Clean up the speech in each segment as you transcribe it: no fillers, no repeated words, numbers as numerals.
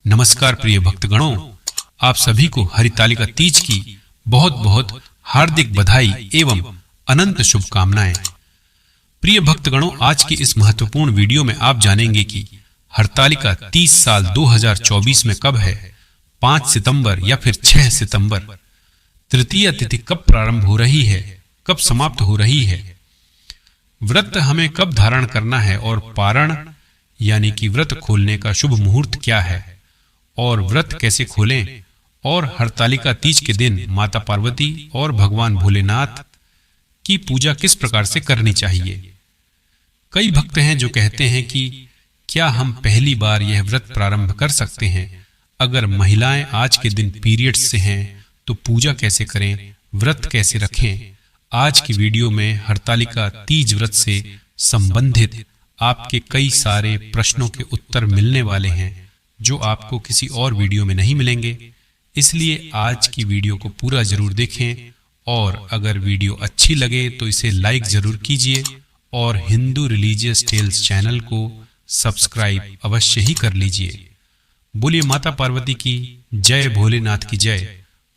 नमस्कार प्रिय भक्तगणों, आप सभी को हरितालिका तीज की बहुत बहुत हार्दिक बधाई एवं अनंत शुभकामनाएं। प्रिय भक्तगणों, आज की इस महत्वपूर्ण वीडियो में आप जानेंगे कि हरितालिका तीज साल 2024 में कब है, 5 सितंबर या फिर 6 सितंबर। तृतीया तिथि कब प्रारंभ हो रही है, कब समाप्त हो रही है, व्रत हमें कब धारण करना है और पारण यानी कि व्रत खोलने का शुभ मुहूर्त क्या है और व्रत कैसे खोलें, और हरितालिका तीज के दिन माता पार्वती और भगवान भोलेनाथ की पूजा किस प्रकार से करनी चाहिए। कई भक्त हैं जो कहते हैं कि क्या हम पहली बार यह व्रत प्रारंभ कर सकते हैं। अगर महिलाएं आज के दिन पीरियड्स से हैं तो पूजा कैसे करें, व्रत कैसे रखें। आज की वीडियो में हरितालिका तीज व्रत से संबंधित आपके कई सारे प्रश्नों के उत्तर मिलने वाले हैं जो आपको किसी और वीडियो में नहीं मिलेंगे। इसलिए आज की वीडियो को पूरा जरूर देखें और अगर वीडियो अच्छी लगे तो इसे लाइक जरूर कीजिए और हिंदू रिलीजियस टेल्स चैनल को सब्सक्राइब अवश्य ही कर लीजिए। बोलिए माता पार्वती की जय, भोलेनाथ की जय।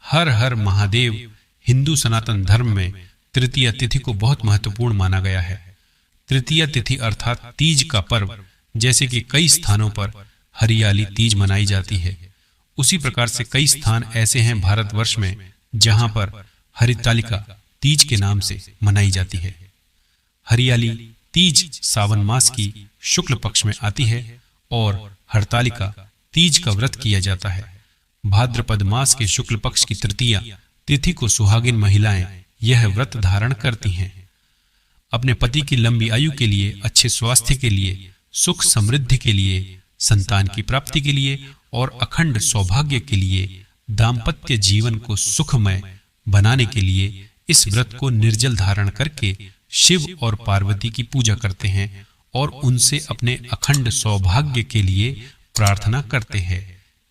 हर हर महादेव। हिंदू सनातन धर्म में तृतीया तिथि को बहुत महत्वपूर्ण माना गया है। तृतीया तिथि अर्थात तीज का पर्व, जैसे कि कई स्थानों पर हरियाली तीज मनाई जाती है, उसी प्रकार से कई स्थान ऐसे हैं भारतवर्ष में जहां पर हरितालिका तीज के नाम से मनाई जाती है। हरियाली तीज सावन मास की शुक्ल पक्ष में आती है और हरितालिका तीज का व्रत किया जाता है। भाद्रपद मास के शुक्ल पक्ष की तृतीया तिथि को सुहागिन महिलाएं यह व्रत धारण करती हैं। अपने पति की लंबी आयु के लिए, अच्छे स्वास्थ्य के लिए, सुख समृद्धि के लिए, संतान की प्राप्ति के लिए और अखंड सौभाग्य के लिए, दाम्पत्य जीवन को सुखमय बनाने के लिए इस व्रत को निर्जल धारण करके शिव और पार्वती की पूजा करते हैं और उनसे अपने अखंड सौभाग्य के लिए प्रार्थना करते हैं।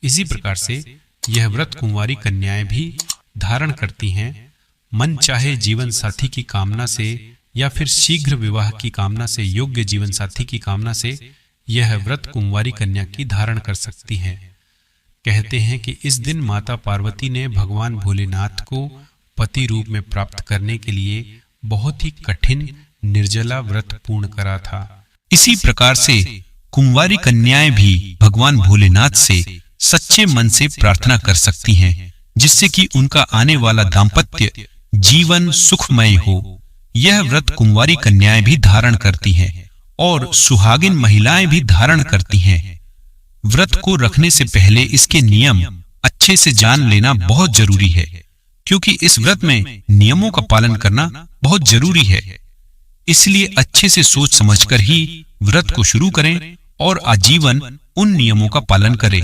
इसी प्रकार से यह व्रत कुंवारी कन्याएं भी धारण करती हैं। मन चाहे जीवन साथी की कामना से या फिर शीघ्र विवाह की कामना से, योग्य जीवन साथी की कामना से यह व्रत कुंवारी कन्या की धारण कर सकती है। कहते हैं कि इस दिन माता पार्वती ने भगवान भोलेनाथ को पति रूप में प्राप्त करने के लिए बहुत ही कठिन निर्जला व्रत पूर्ण करा था। इसी प्रकार से कुंवारी कन्याएं भी भगवान भोलेनाथ से सच्चे मन से प्रार्थना कर सकती हैं, जिससे कि उनका आने वाला दाम्पत्य जीवन सुखमय हो। यह व्रत कुंवारी कन्याएं भी धारण करती हैं और सुहागिन महिलाएं भी धारण करती हैं। व्रत को रखने से पहले इसके नियम अच्छे से जान लेना बहुत जरूरी है, क्योंकि इस व्रत में नियमों का पालन करना बहुत जरूरी है। इसलिए अच्छे से सोच समझकर ही व्रत को शुरू करें और आजीवन उन नियमों का पालन करें।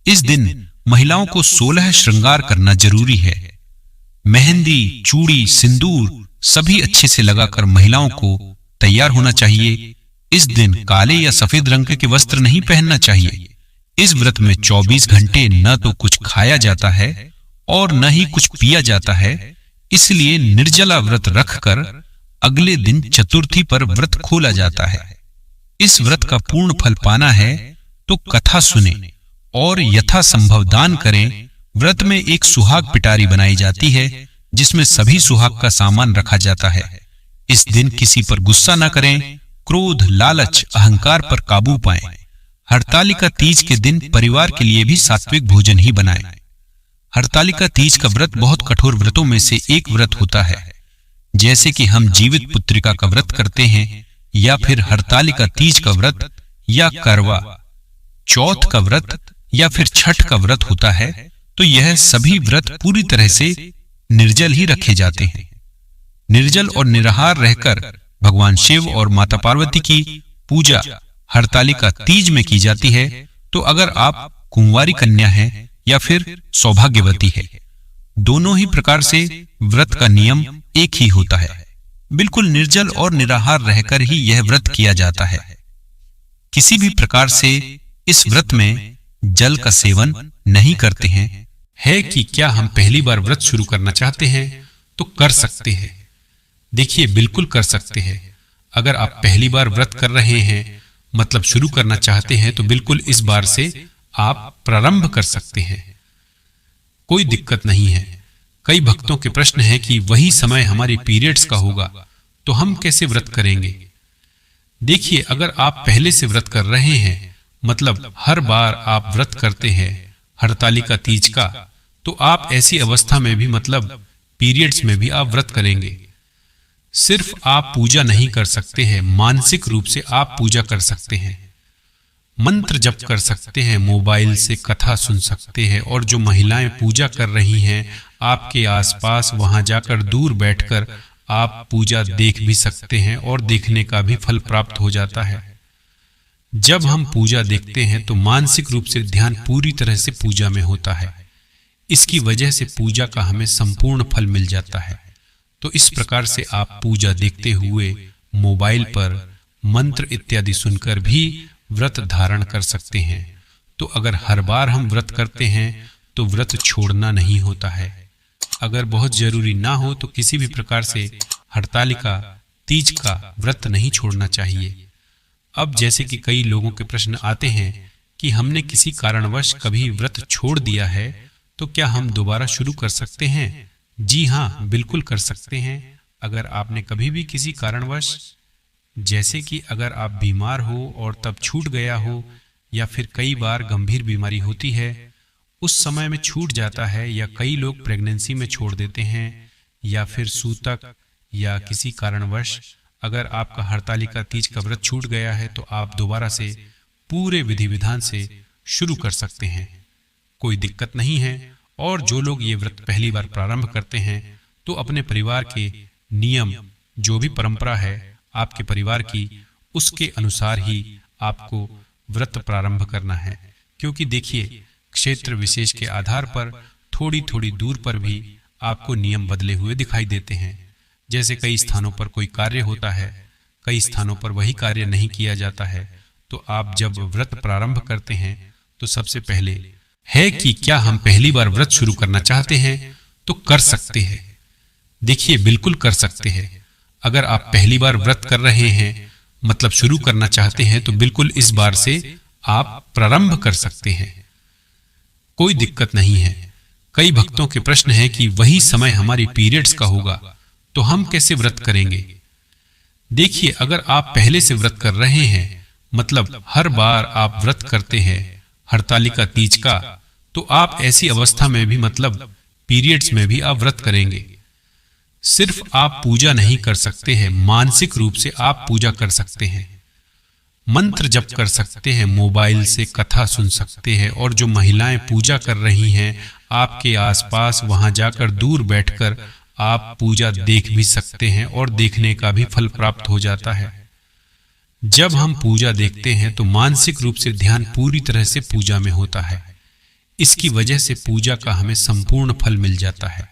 इस दिन महिलाओं को 16 श्रृंगार करना जरूरी है। मेहंदी, चूड़ी, सिंदूर सभी अच्छे से लगाकर महिलाओं को तैयार होना चाहिए। इस दिन काले या सफेद रंग के वस्त्र नहीं पहनना चाहिए। इस व्रत में 24 घंटे न तो कुछ खाया जाता है और न ही कुछ पिया जाता है। इसलिए निर्जला व्रत रखकर अगले दिन चतुर्थी पर व्रत खोला जाता है। इस व्रत का पूर्ण फल पाना है तो कथा सुने और यथासंभव दान करें। व्रत में एक सुहाग पिटारी बनाई जाती है जिसमें सभी सुहाग का सामान रखा जाता है। इस दिन किसी पर गुस्सा न करें, क्रोध, लालच, अहंकार पर काबू पाएं। हरितालिका तीज के दिन परिवार के लिए भी सात्विक भोजन ही बनाएं। हरितालिका तीज का व्रत बहुत कठोर व्रतों में से एक व्रत होता है। जैसे कि हम जीवित पुत्रिका का व्रत करते हैं या फिर हरितालिका तीज का व्रत या करवा चौथ का व्रत या फिर छठ का व्रत होता है, तो यह सभी व्रत पूरी तरह से निर्जल ही रखे जाते हैं। निर्जल और निराहार रहकर भगवान शिव और माता पार्वती की पूजा हरितालिका तीज में की जाती है। तो अगर आप कुंवारी कन्या हैं या फिर सौभाग्यवती है, दोनों ही प्रकार से व्रत का नियम एक ही होता है। बिल्कुल निर्जल और निराहार रहकर ही यह व्रत किया जाता है। किसी भी प्रकार से इस व्रत में जल का सेवन नहीं करते हैं। है कि क्या हम पहली बार व्रत शुरू करना चाहते हैं तो कर सकते हैं। देखिए, बिल्कुल कर सकते हैं। अगर आप पहली बार व्रत कर रहे हैं, मतलब शुरू करना चाहते हैं, तो बिल्कुल इस बार से आप प्रारंभ कर सकते हैं। कोई दिक्कत नहीं है। कई भक्तों के प्रश्न है कि वही समय हमारी पीरियड्स का होगा तो हम कैसे व्रत करेंगे। देखिए, अगर आप पहले से व्रत कर रहे हैं, मतलब हर बार आप व्रत करते हैं हरतालिका तीज का, तो आप ऐसी अवस्था में भी मतलब पीरियड्स में भी आप व्रत करेंगे। सिर्फ आप पूजा नहीं कर सकते हैं, मानसिक रूप से आप पूजा कर सकते हैं, मंत्र जप कर सकते हैं, मोबाइल से कथा सुन सकते हैं, और जो महिलाएं पूजा कर रही हैं आपके आसपास, वहां जाकर दूर बैठकर आप पूजा देख भी सकते हैं और देखने का भी फल प्राप्त हो जाता है। जब हम पूजा देखते हैं तो मानसिक रूप से ध्यान पूरी तरह से पूजा में होता है। इसकी वजह से पूजा का हमें संपूर्ण फल मिल जाता है। तो इस प्रकार से आप पूजा देखते हुए मोबाइल पर मंत्र इत्यादि सुनकर भी व्रत धारण कर सकते हैं। तो अगर हर बार हम व्रत करते हैं तो व्रत छोड़ना नहीं होता है। अगर बहुत जरूरी ना हो तो किसी भी प्रकार से हरतालिका तीज का व्रत नहीं छोड़ना चाहिए। अब जैसे कि कई लोगों के प्रश्न आते हैं कि हमने किसी कारणवश कभी व्रत छोड़ दिया है तो क्या हम दोबारा शुरू कर सकते हैं। जी हाँ, बिल्कुल कर सकते हैं। अगर आपने कभी भी किसी कारणवश, जैसे कि अगर आप बीमार हो और तब छूट गया हो, या फिर कई बार गंभीर बीमारी होती है उस समय में छूट जाता है, या कई लोग प्रेगनेंसी में छोड़ देते हैं, या फिर सूतक या किसी कारणवश अगर आपका हरतालिका तीज का व्रत छूट गया है तो आप दोबारा से पूरे विधि विधान से शुरू कर सकते हैं। कोई दिक्कत नहीं है। और जो लोग ये व्रत पहली बार प्रारंभ करते हैं तो अपने परिवार के नियम, जो भी परंपरा है आपके परिवार की, उसके अनुसार ही आपको व्रत प्रारंभ करना है। क्योंकि देखिए, क्षेत्र विशेष के आधार पर थोड़ी थोड़ी दूर पर भी आपको नियम बदले हुए दिखाई देते हैं। जैसे कई स्थानों पर कोई कार्य होता है, कई स्थानों पर वही कार्य नहीं किया जाता है। तो आप जब व्रत प्रारंभ करते हैं तो सबसे पहले है कि क्या हम पहली बार व्रत शुरू करना चाहते हैं तो कर सकते हैं। देखिए, बिल्कुल कर सकते हैं। अगर आप पहली बार व्रत कर रहे हैं, मतलब शुरू करना चाहते हैं, तो बिल्कुल इस बार से आप प्रारंभ कर सकते हैं। कोई दिक्कत नहीं है। कई भक्तों के प्रश्न है कि वही समय हमारी पीरियड्स का होगा तो हम कैसे व्रत करेंगे। देखिए, अगर आप पहले से व्रत कर रहे हैं, मतलब हर बार आप व्रत करते हैं हरतालिका तीज का, तो आप ऐसी अवस्था में भी मतलब पीरियड्स में भी आप व्रत करेंगे। सिर्फ आप पूजा नहीं कर सकते हैं, मानसिक रूप से आप पूजा कर सकते हैं, मंत्र जप कर सकते हैं, मोबाइल से कथा सुन सकते हैं, और जो महिलाएं पूजा कर रही हैं आपके आसपास, वहां जाकर दूर बैठकर आप पूजा देख भी सकते हैं और देखने का भी फल प्राप्त हो जाता है। जब हम पूजा देखते हैं तो मानसिक रूप से ध्यान पूरी तरह से पूजा में होता है। इसकी वजह से पूजा का हमें संपूर्ण फल मिल जाता है।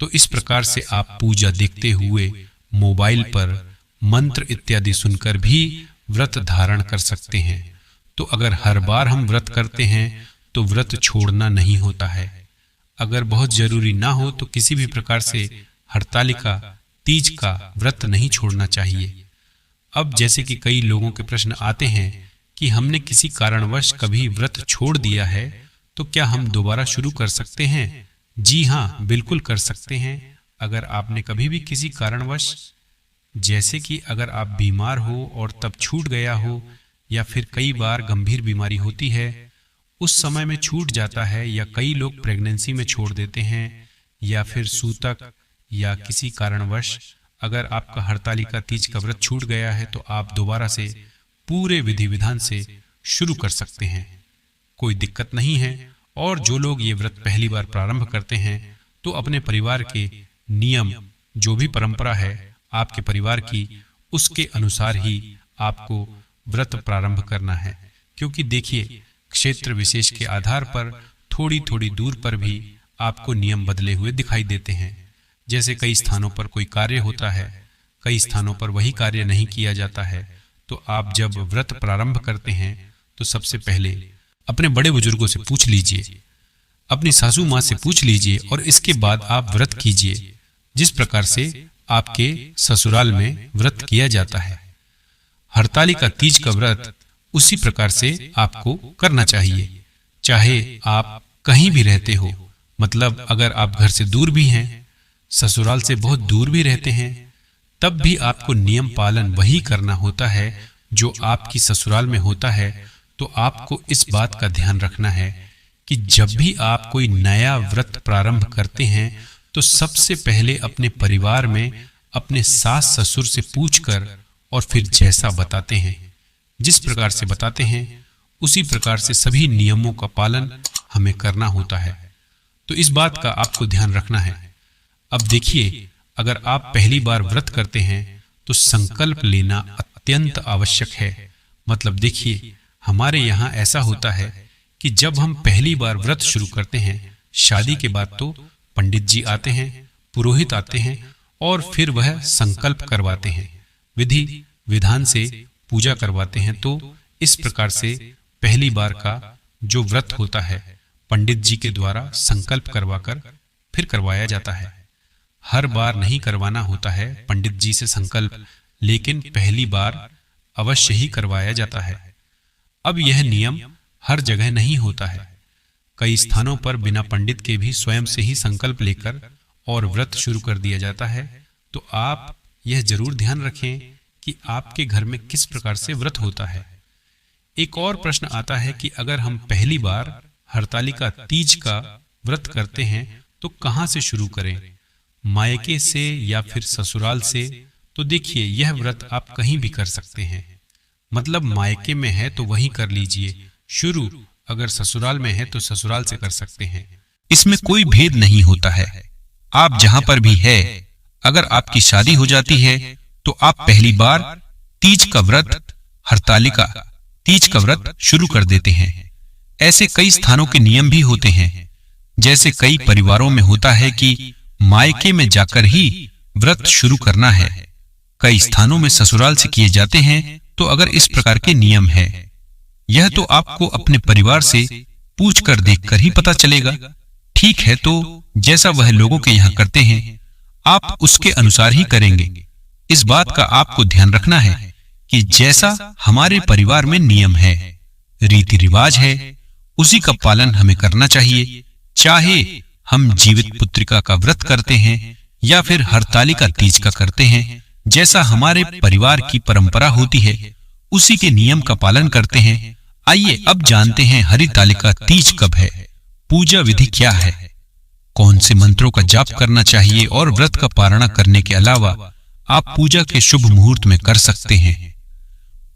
तो इस प्रकार से आप पूजा देखते हुए मोबाइल पर मंत्र इत्यादि सुनकर भी व्रत धारण कर सकते हैं। तो अगर हर बार हम व्रत करते हैं तो व्रत छोड़ना नहीं होता है। अगर बहुत जरूरी ना हो तो किसी भी प्रकार से हरतालिका तीज का व्रत नहीं छोड़ना चाहिए। अब जैसे कि कई लोगों के प्रश्न आते हैं कि हमने किसी कारणवश कभी व्रत छोड़ दिया है तो क्या हम दोबारा शुरू कर सकते हैं। जी हाँ, बिल्कुल कर सकते हैं। अगर आपने कभी भी किसी कारणवश, जैसे कि अगर आप बीमार हो और तब छूट गया हो, या फिर कई बार गंभीर बीमारी होती है उस समय में छूट जाता है, या कई लोग प्रेगनेंसी में छोड़ देते हैं, या फिर सूतक या किसी कारणवश अगर आपका हरतालिका तीज का व्रत छूट गया है तो आप दोबारा से पूरे विधि विधान से शुरू कर सकते हैं। कोई दिक्कत नहीं है। और जो लोग ये व्रत पहली बार प्रारंभ करते हैं तो अपने परिवार के नियम, जो भी परंपरा है आपके परिवार की, उसके अनुसार ही आपको व्रत प्रारंभ करना है। क्योंकि देखिए, क्षेत्र विशेष के आधार पर थोड़ी थोड़ी दूर पर भी आपको नियम बदले हुए दिखाई देते हैं। जैसे कई स्थानों पर कोई कार्य होता है, कई स्थानों पर वही कार्य नहीं किया जाता है। तो आप जब व्रत प्रारंभ करते हैं तो सबसे पहले अपने बड़े बुजुर्गों से पूछ लीजिए, अपनी सासू माँ से पूछ लीजिए, और इसके बाद आप व्रत कीजिए जिस प्रकार से आपके ससुराल में व्रत किया जाता है। हरतालिका तीज का व्रत उसी प्रकार से आपको करना चाहिए। चाहे आप कहीं भी रहते हो, मतलब अगर आप घर से दूर भी हैं, ससुराल से बहुत दूर भी रहते हैं, तब भी आपको नियम पालन वही करना होता है जो आपकी ससुराल में होता है। तो आपको इस बात का ध्यान रखना है कि जब भी आप कोई नया व्रत प्रारंभ करते हैं तो सबसे पहले अपने परिवार में अपने सास ससुर से पूछकर और फिर जैसा बताते हैं, जिस प्रकार से बताते हैं उसी प्रकार से सभी नियमों का पालन हमें करना होता है। तो इस बात का आपको ध्यान रखना है। अब देखिए, अगर आप पहली बार व्रत करते हैं तो संकल्प लेना अत्यंत आवश्यक है। मतलब देखिए, हमारे यहाँ ऐसा होता है कि जब हम पहली बार व्रत शुरू करते हैं, शादी के बाद तो पंडित जी आते हैं, पुरोहित आते हैं और फिर वह संकल्प करवाते हैं, विधि विधान से पूजा करवाते हैं। तो इस प्रकार से पहली बार का जो व्रत होता है पंडित जी के द्वारा संकल्प करवाकर फिर करवाया जाता है। हर बार नहीं करवाना होता है पंडित जी से संकल्प, लेकिन पहली बार अवश्य ही करवाया जाता है। अब यह नियम हर जगह नहीं होता है। कई स्थानों पर बिना पंडित के भी स्वयं से ही संकल्प लेकर और व्रत शुरू कर दिया जाता है। तो आप यह जरूर ध्यान रखें कि आपके घर में किस प्रकार से व्रत होता है। एक और प्रश्न आता है कि अगर हम पहली बार हरतालिका तीज का व्रत करते हैं तो कहां से शुरू करें, मायके से या फिर ससुराल से? तो देखिए, यह व्रत आप कहीं भी कर सकते हैं। मतलब मायके में है तो वहीं कर लीजिए शुरू, अगर ससुराल में है तो ससुराल से कर सकते हैं। इसमें कोई भेद नहीं होता है। आप जहां पर भी है, अगर आपकी शादी हो जाती है तो आप पहली बार तीज का व्रत, हरतालिका तीज का व्रत शुरू कर देते हैं। ऐसे कई स्थानों के नियम भी होते हैं। जैसे कई परिवारों में होता है कि मायके में जाकर ही व्रत शुरू करना है, कई स्थानों में ससुराल से किए जाते हैं। तो अगर इस प्रकार के नियम है, यह तो आपको अपने परिवार से पूछकर देखकर ही पता चलेगा। ठीक है, तो जैसा वह लोगों के यहाँ करते हैं आप उसके अनुसार ही करेंगे। इस बात का आपको ध्यान रखना है कि जैसा हमारे परिवार में नियम है, रीति रिवाज है, उसी का पालन हमें करना चाहिए। चाहे हम जीवित पुत्रिका का व्रत करते हैं या फिर हरतालिका तीज का करते हैं, जैसा हमारे परिवार की परंपरा होती है उसी के नियम का पालन करते हैं। आइए अब जानते हैं हरितालिका तीज कब है, पूजा विधि क्या है, कौन से मंत्रों का जाप करना चाहिए और व्रत का पारणा करने के अलावा आप पूजा के शुभ मुहूर्त में कर सकते हैं।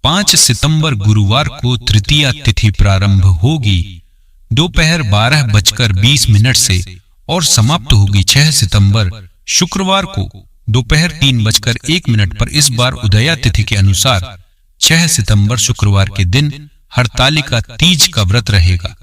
5 सितंबर गुरुवार को तृतीया तिथि प्रारंभ होगी दोपहर 12:20 से और समाप्त होगी 6 सितंबर शुक्रवार को दोपहर 3:01 पर। इस बार उदया तिथि के अनुसार 6 सितंबर शुक्रवार के दिन हरतालिका तीज का व्रत रहेगा।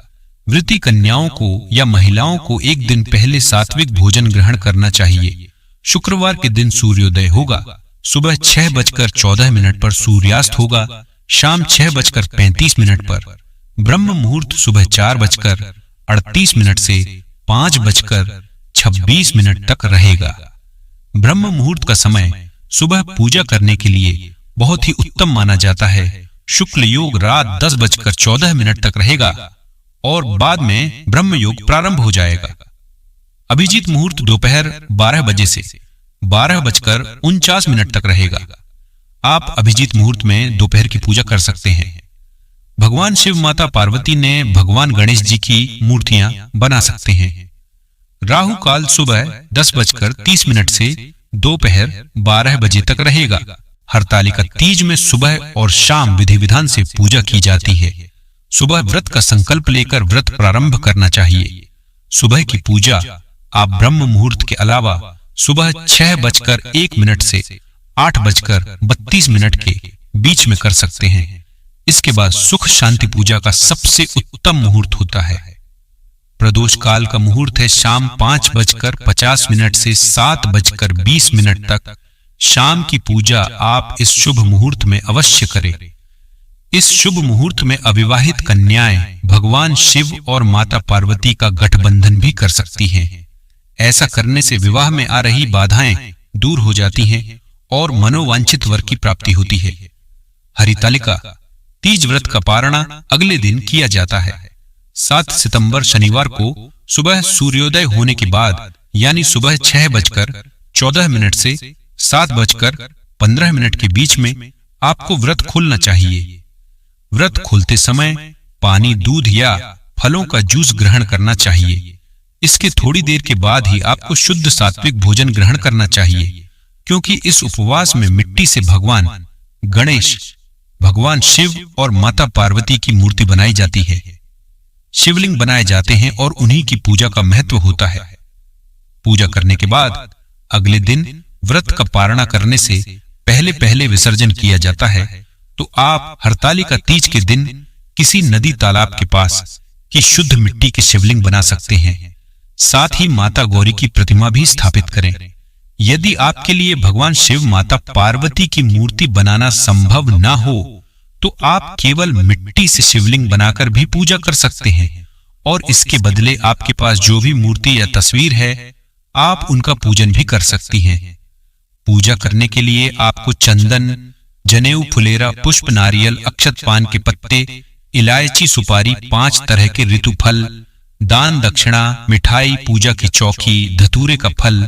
व्रती कन्याओं को या महिलाओं को एक दिन पहले सात्विक भोजन ग्रहण करना चाहिए। शुक्रवार के दिन सूर्योदय होगा, सुबह 6:14 पर सूर्यास्त होगा, शाम 6:35 पर। ब्रह्म मुहूर्त सुबह 4:38 से 5:26 तक रहेगा। ब्रह्म मुहूर्त का समय सुबह पूजा करने के लिए बहुत ही उत्तम माना जाता है। शुक्ल योग रात 10:14 तक रहेगा और बाद में ब्रह्म योग प्रारंभ हो जाएगा। अभिजीत मुहूर्त दोपहर 12 बजे से 12:49 तक रहेगा। आप अभिजीत मुहूर्त में दोपहर की पूजा कर सकते हैं। भगवान शिव, माता पार्वती ने भगवान गणेश जी की मूर्तियां बना सकते हैं। राहु काल सुबह 10:30 से दोपहर 12 बजे तक रहेगा। हरतालिका तीज में सुबह और शाम विधि विधान से पूजा की जाती है। सुबह व्रत का संकल्प लेकर व्रत प्रारंभ करना चाहिए। सुबह की पूजा आप ब्रह्म मुहूर्त के अलावा सुबह 6:01 से 8:32 के बीच में कर सकते हैं। इसके बाद सुख शांति पूजा का सबसे उत्तम मुहूर्त होता है। प्रदोष काल का मुहूर्त है शाम 5:50 से 7:20 तक। शाम की पूजा आप इस शुभ मुहूर्त में अवश्य करें। इस शुभ मुहूर्त में अविवाहित कन्याएं भगवान शिव और माता पार्वती का गठबंधन भी कर सकती हैं। ऐसा करने से विवाह में आ रही बाधाएं दूर हो जाती हैं और मनोवांछित वर की प्राप्ति होती है। हरितालिका तीज व्रत का पारणा अगले दिन किया जाता है। 7 सितंबर शनिवार को सुबह सूर्योदय होने के बाद यानी सुबह 6:14 से 7:15 के बीच में आपको व्रत खोलना चाहिए। व्रत खोलते समय पानी, दूध या फलों का जूस ग्रहण करना चाहिए। इसके थोड़ी देर के बाद ही आपको शुद्ध सात्विक भोजन ग्रहण करना चाहिए, क्योंकि इस उपवास में मिट्टी से भगवान गणेश, भगवान शिव और माता पार्वती की मूर्ति बनाई जाती है। शिवलिंग बनाए जाते हैं और उन्हीं की पूजा का महत्व होता है। पूजा करने के बाद अगले दिन व्रत का पारणा करने से पहले विसर्जन किया जाता है। तो आप हरतालिका तीज के दिन किसी नदी, तालाब के पास की शुद्ध मिट्टी के शिवलिंग बना सकते हैं। साथ ही माता गौरी की प्रतिमा भी स्थापित करें। यदि आपके लिए भगवान शिव, माता पार्वती की मूर्ति बनाना संभव ना हो तो आप केवल मिट्टी से शिवलिंग बनाकर भी पूजा कर सकते हैं और इसके बदले आपके पास जो भी मूर्ति या तस्वीर है आप उनका पूजन भी कर सकती हैं। पूजा करने के लिए आपको चंदन, जनेऊ, फुलेरा, पुष्प, नारियल, अक्षत पान के पत्ते, इलायची, सुपारी, 5 तरह के ऋतु फल, दान दक्षिणा, मिठाई, पूजा की चौकी, धतूरे का फल,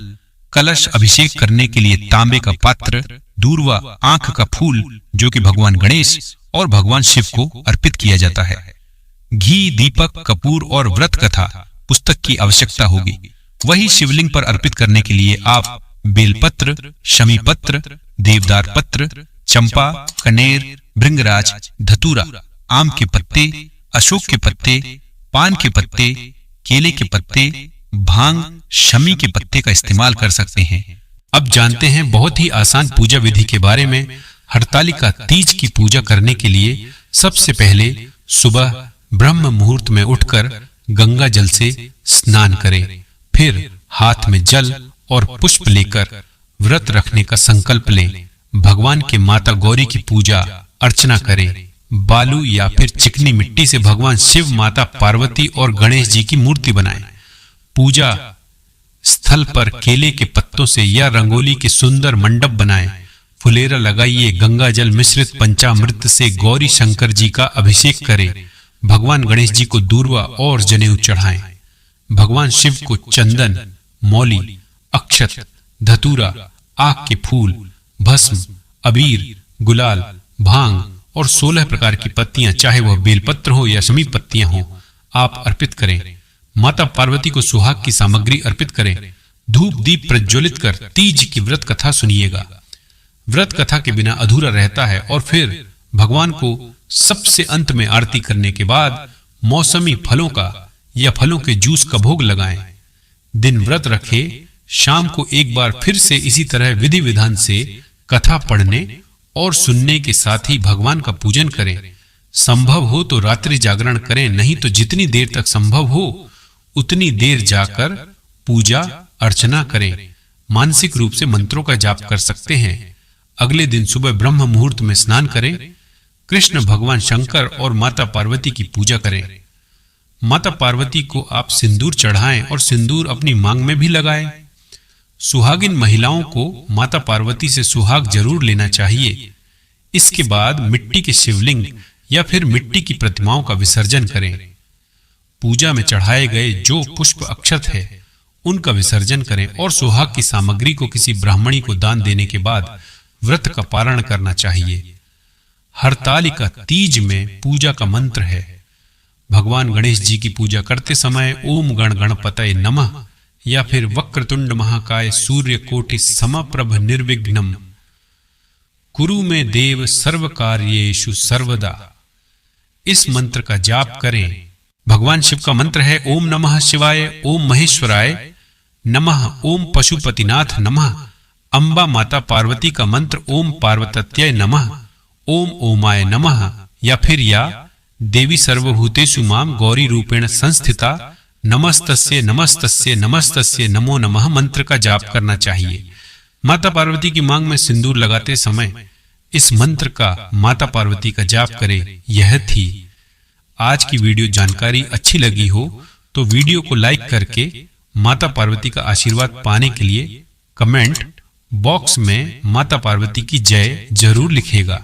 कलश, अभिषेक करने के लिए तांबे का पात्र, दूर्वा, आंख का फूल जो कि भगवान गणेश और भगवान शिव को अर्पित किया जाता है, घी, दीपक, कपूर और व्रत कथा पुस्तक की आवश्यकता होगी। वही शिवलिंग पर अर्पित करने के लिए आप बेलपत्र, शमी पत्र, देवदार पत्र, चंपा, कनेर, भृंगराज, धतूरा, आम के पत्ते, अशोक के पत्ते, पान के पत्ते, केले के पत्ते, भांग, शमी के पत्ते का इस्तेमाल कर सकते हैं। अब जानते हैं बहुत ही आसान पूजा विधि के बारे में। हरतालिका तीज की पूजा करने के लिए सबसे पहले सुबह ब्रह्म मुहूर्त में उठकर गंगा जल से स्नान करें। फिर हाथ में जल और पुष्प लेकर व्रत रखने का संकल्प लें। भगवान के माता गौरी की पूजा अर्चना करें। बालू या फिर चिकनी मिट्टी से भगवान शिव, माता पार्वती और गणेश जी की मूर्ति बनाएं। पूजा स्थल पर केले के पत्तों से या रंगोली के सुंदर मंडप बनाएं। फुलेरा लगाइए। गंगा जल मिश्रित पंचामृत से गौरी शंकर जी का अभिषेक करें। भगवान गणेश जी को दूर्वा और जनेऊ चढ़ाएं। भगवान शिव को चंदन, मौली, अक्षत, धतूरा, आक के फूल, भस्म, अबीर, गुलाल, भांग और 16 प्रकार की पत्तियां, चाहे वह बेलपत्र हो या शमी पत्तियां हो, आप अर्पित करें। माता पार्वती को सुहाग की सामग्री अर्पित करें। धूप दीप प्रज्वलित कर तीज की व्रत कथा सुनिएगा। व्रत कथा के बिना अधूरा रहता है। और फिर भगवान को सबसे अंत में आरती करने के बाद मौसमी फलों का या फलों के जूस का भोग लगाएं। दिन व्रत रखे। शाम को एक बार फिर से इसी तरह विधि विधान से कथा पढ़ने और सुनने के साथ ही भगवान का पूजन करें। संभव हो तो रात्रि जागरण करें, नहीं तो जितनी देर तक संभव हो उतनी देर जाकर पूजा अर्चना करें। मानसिक रूप से मंत्रों का जाप कर सकते हैं। अगले दिन सुबह ब्रह्म मुहूर्त में स्नान करें। कृष्ण भगवान शंकर और माता पार्वती की पूजा करें। माता पार्वती को आप सिंदूर चढ़ाएं और सिंदूर अपनी मांग में भी लगाएं। सुहागिन महिलाओं को माता पार्वती से सुहाग जरूर लेना चाहिए। इसके बाद मिट्टी के शिवलिंग या फिर मिट्टी की प्रतिमाओं का विसर्जन करें। पूजा में चढ़ाए गए जो पुष्प अक्षत है उनका विसर्जन करें और सुहाग की सामग्री को किसी ब्राह्मणी को दान देने के बाद व्रत का पारण करना चाहिए। हरतालिका तीज में पूजा का मंत्र है। भगवान गणेश जी की पूजा करते समय ओम गण गणपतये नमः या फिर वक्रतुंड महाकाय सूर्य कोटि समप्रभ निर्विघ्नम कुरु में देव सर्व कार्येषु सर्वदा, इस मंत्र का जाप करें। भगवान शिव का मंत्र है ओम नमः शिवाय, ओम महेश्वराय नमः, ओम पशुपतिनाथ नमः। अंबा माता पार्वती का मंत्र ओम पार्वत्यै नमः, ओम ओमाय नमः या फिर या देवी सर्वभूतेषु माम गौरी रूपेण संस्थिता नमस्तस्य नमस्तस्य नमस्तस्य नमो नमः मंत्र का जाप करना चाहिए। माता पार्वती की मांग में सिंदूर लगाते समय इस मंत्र का माता पार्वती का जाप करें। यह थी आज की वीडियो। जानकारी अच्छी लगी हो तो वीडियो को लाइक करके माता पार्वती का आशीर्वाद पाने के लिए कमेंट बॉक्स में माता पार्वती की जय जरूर लिखेगा।